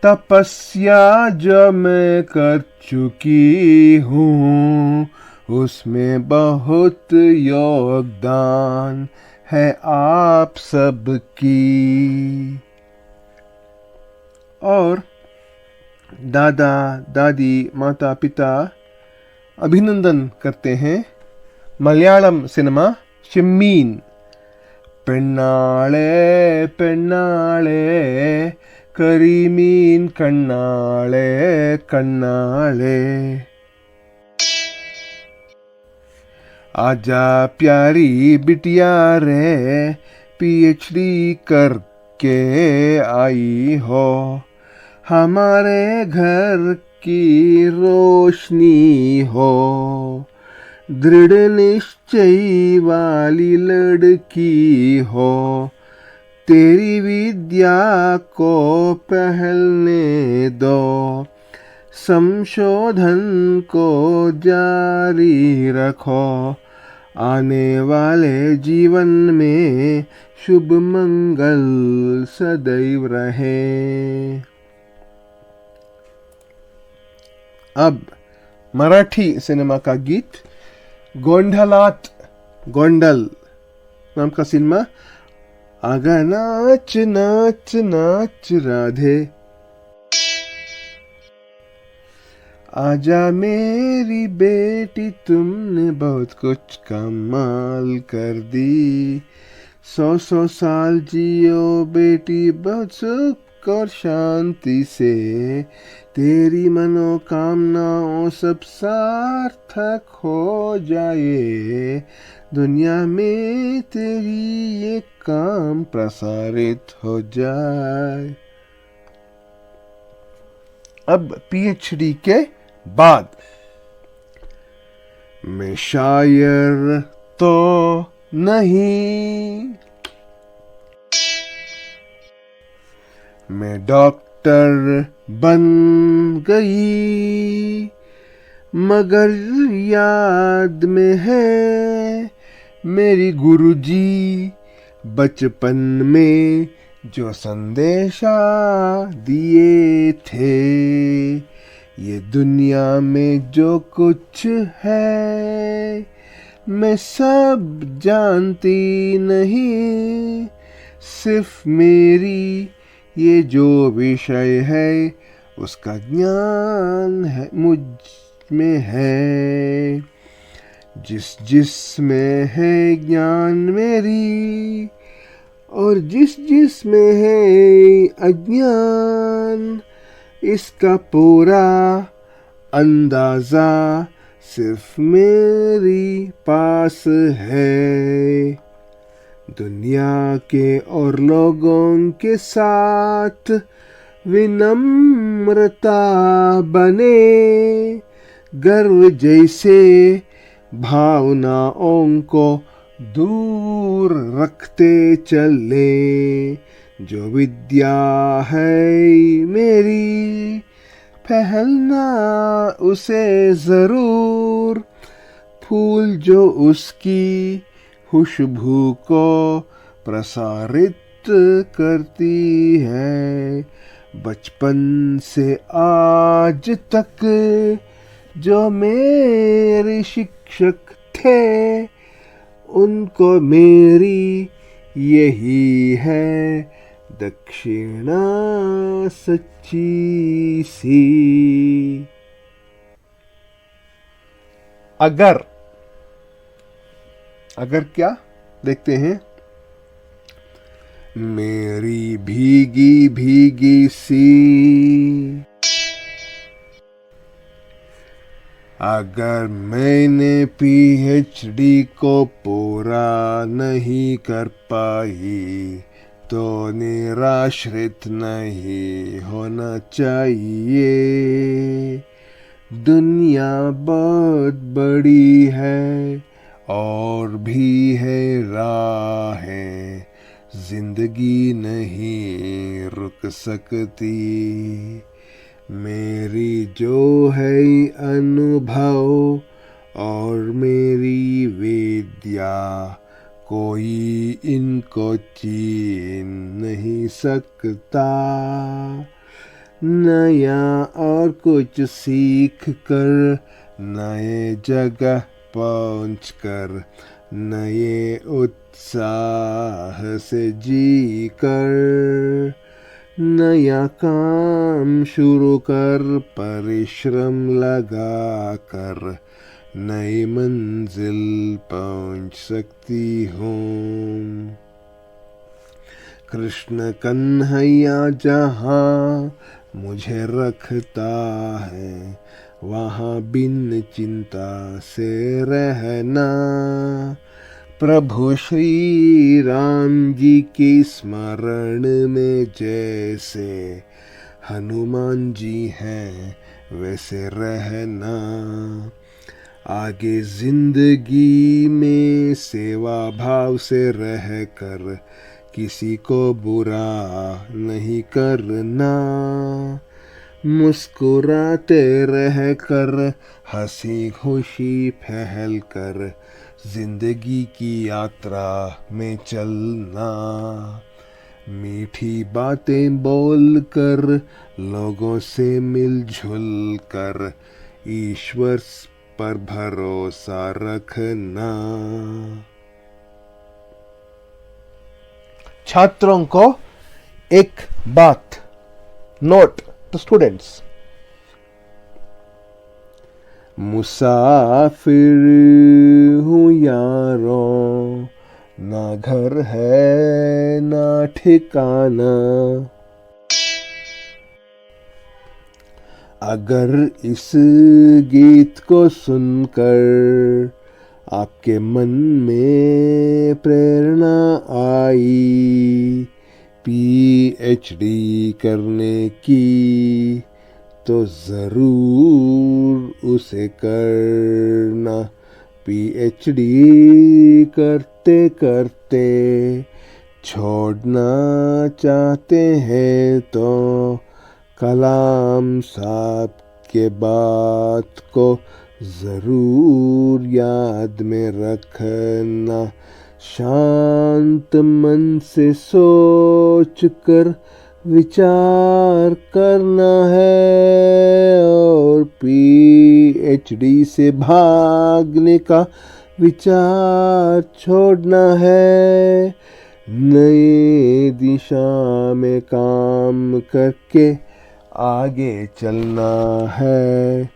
तपस्या जो मैं कर चुकी हूँ उसमें बहुत योगदान है आप सबकी। और दादा दादी माता पिता अभिनंदन करते हैं। मलयालम सिनेमा शिम्मीन। പെണ്ണാളെ പെണ്ണാളെ കരിമീൻ കണ്ണാളെ കണ്ണാളെ आजा प्यारी बिटिया रे पीएचडी करके आई हो, हमारे घर की रोशनी हो, दृढ़ निश्चय वाली लड़की हो, तेरी विद्या को पहलने दो, संशोधन को जारी रखो, आने वाले जीवन में शुभ मंगल सदैव रहे। अब मराठी सिनेमा का गीत गोंधलात गोंडल नाम का सिनेमा। आगा नाच नाच नाच राधे, आजा मेरी बेटी तुमने बहुत कुछ कमाल कर दी, 100 साल जियो बेटी बहुत सुख और शांति से, तेरी मनोकामनाओं सब सार्थक हो जाए, दुनिया में तेरी ये काम प्रसारित हो जाए। अब पीएचडी के बाद मैं शायर तो नहीं, मैं डॉक्टर बन गई, मगर याद में है मेरी गुरुजी बचपन में जो संदेशा दिए थे, ये दुनिया में जो कुछ है मैं सब जानती नहीं, सिर्फ मेरी ये जो विषय है उसका ज्ञान है मुझ में है, जिस में है ज्ञान मेरी और जिस में है अज्ञान, इसका पूरा अंदाजा सिर्फ मेरी पास है, दुनिया के और लोगों के साथ विनम्रता बने, गर्व जैसे भावनाओं को दूर रखते चले, जो विद्या है मेरी फैलना उसे जरूर, फूल जो उसकी खुशबू को प्रसारित करती है, बचपन से आज तक जो मेरे शिक्षक थे उनको मेरी यही है दक्षिणा सच्ची सी। अगर क्या देखते हैं। मेरी भीगी भीगी सी अगर मैंने पीएचडी को पूरा नहीं कर पाई तो निराश्रित नहीं होना चाहिए। दुनिया बहुत बड़ी है और भी है राहें, जिंदगी नहीं रुक सकती। मेरी जो है अनुभव और मेरी विद्या, कोई इनको छीन नहीं सकता। नया और कुछ सीख कर, नए जगह पहुँच कर, नए उत्साह से जी कर, नया काम शुरू कर, परिश्रम लगा कर नई मंजिल पहुँच सकती हूँ। कृष्ण कन्हैया जहाँ मुझे रखता है, वहाँ बिन चिंता से रहना। प्रभु श्री राम जी के स्मरण में जैसे हनुमान जी हैं, वैसे रहना। आगे जिंदगी में सेवा भाव से रहकर किसी को बुरा नहीं करना। मुस्कुराते रह कर, हंसी खुशी फैल कर, जिंदगी की यात्रा में चलना। मीठी बातें बोल कर, लोगों से मिलजुल कर, ईश्वर पर भरोसा रखना। छात्रों को एक बात नोट टू स्टूडेंट्स। मुसाफिर हूँ यारों, ना घर है ना ठिकाना। अगर इस गीत को सुनकर आपके मन में प्रेरणा आई पीएचडी करने की, तो ज़रूर उसे करना। पीएचडी करते करते छोड़ना चाहते हैं तो कलाम साहब के बात को ज़रूर याद में रखना। शांत मन से सोच कर विचार करना है और पीएचडी से भागने का विचार छोड़ना है। नई दिशा में काम करके आगे चलना है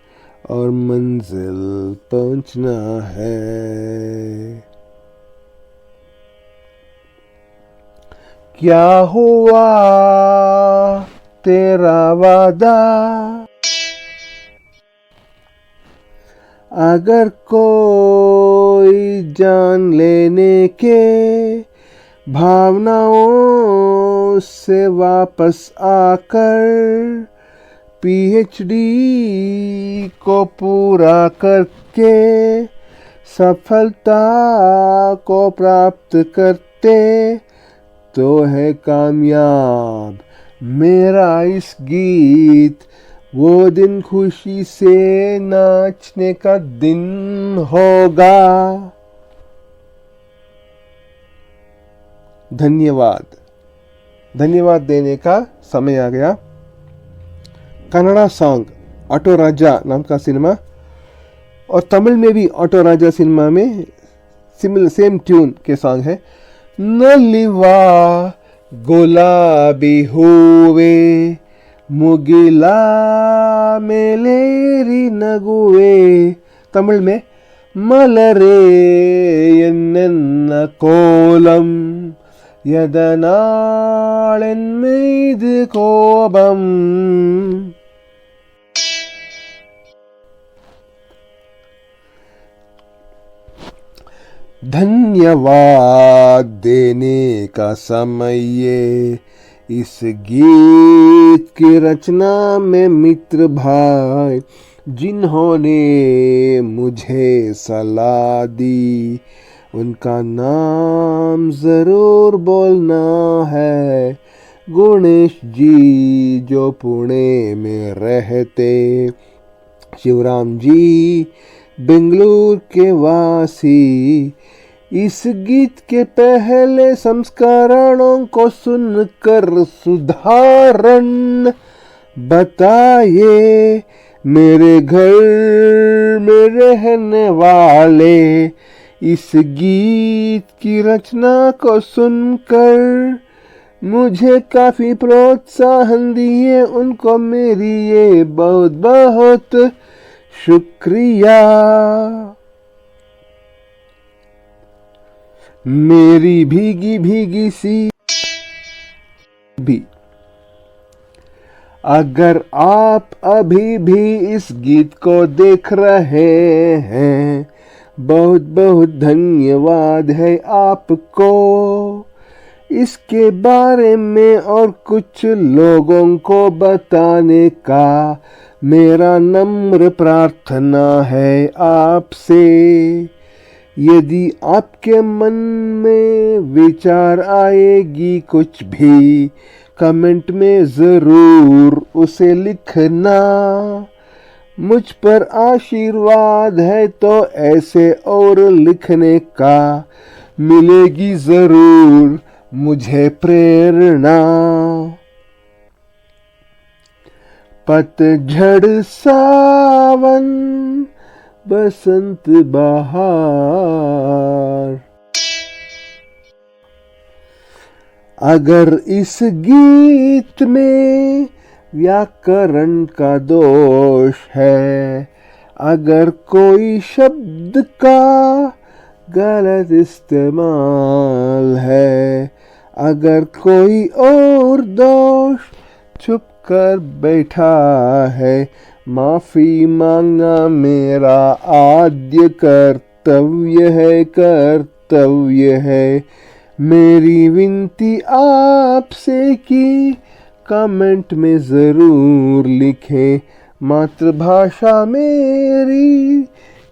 और मंजिल पहुंचना है। क्या हुआ तेरा वादा, अगर कोई जान लेने के भावनाओं से वापस आकर पीएचडी को पूरा करके सफलता को प्राप्त करते तो है कामयाब। मेरा इस गीत वो दिन खुशी से नाचने का दिन होगा। धन्यवाद। धन्यवाद देने का समय आ गया। कन्नड़ा सॉन्ग ऑटो राजा नाम का सिनेमा और तमिल में भी ऑटो राजा सिनेमा में सेम ट्यून के सॉन्ग है। नलिवा गुलाबी हूवे मुगिला मेलेरी नगुवे। तमिल में मलरे एन्नेन्न कोलम यदनाळेन मीदु कोबम। धन्यवाद देने का समय ये। इस गीत की रचना में मित्र भाई जिन्होंने मुझे सलाह दी, उनका नाम जरूर बोलना है। गणेश जी जो पुणे में रहते, शिवराम जी बेंगलुरु के वासी। इस गीत के पहले संस्करणों को सुनकर सुधारण बताइए। मेरे घर में रहने वाले इस गीत की रचना को सुनकर मुझे काफी प्रोत्साहन दिए, उनको मेरी ये बहुत बहुत शुक्रिया। मेरी भीगी भीगी सी भी। अगर आप अभी भी इस गीत को देख रहे हैं, बहुत बहुत धन्यवाद है आपको। इसके बारे में और कुछ लोगों को बताने का मेरा नम्र प्रार्थना है आपसे। यदि आपके मन में विचार आएगी कुछ भी, कमेंट में ज़रूर उसे लिखना। मुझ पर आशीर्वाद है तो ऐसे और लिखने का मिलेगी ज़रूर मुझे प्रेरणा। पतझड़ सावन बसंत बहार। अगर इस गीत में व्याकरण का दोष है, अगर कोई शब्द का गलत इस्तेमाल है, अगर कोई और दोष छुप कर बैठा है, माफी मांगना मेरा आद्य कर्तव्य है। मेरी विनती आपसे कि कमेंट में ज़रूर लिखें। मातृभाषा मेरी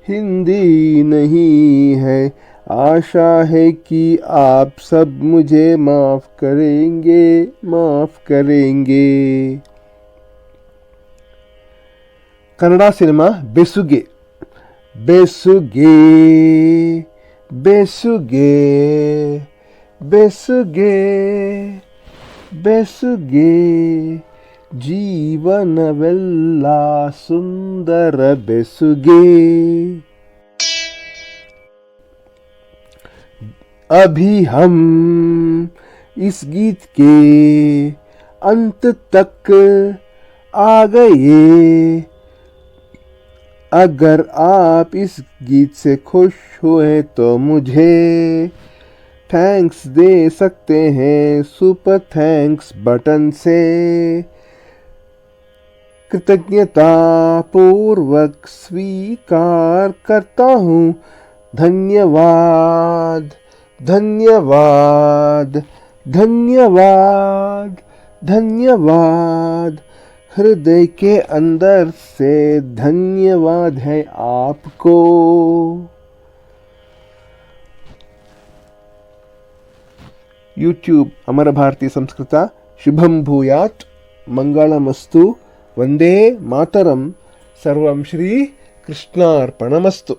हिंदी नहीं है। आशा है कि आप सब मुझे माफ़ करेंगे। कन्नड़ सिनेमा बेसुगे बेसुगे बेसुगे बेसुगे बेसुगे ಜೀವನವೆಲ್ಲ ಸುಂದರ ಬೆಸುಗೆ। अभी हम इस गीत के अंत तक आ गए। अगर आप इस गीत से खुश हुए तो मुझे थैंक्स दे सकते हैं सुपर थैंक्स बटन से। कृतज्ञता पूर्वक स्वीकार करता हूँ। धन्यवाद धन्यवाद धन्यवाद धन्यवाद। हृदय के अंदर से धन्यवाद है आपको। यूट्यूब अमर भारती संस्कृता। शुभम भूयात्। मंगलमस्तु। वंदे मातरम। सर्वं श्री कृष्णार्पणमस्तु।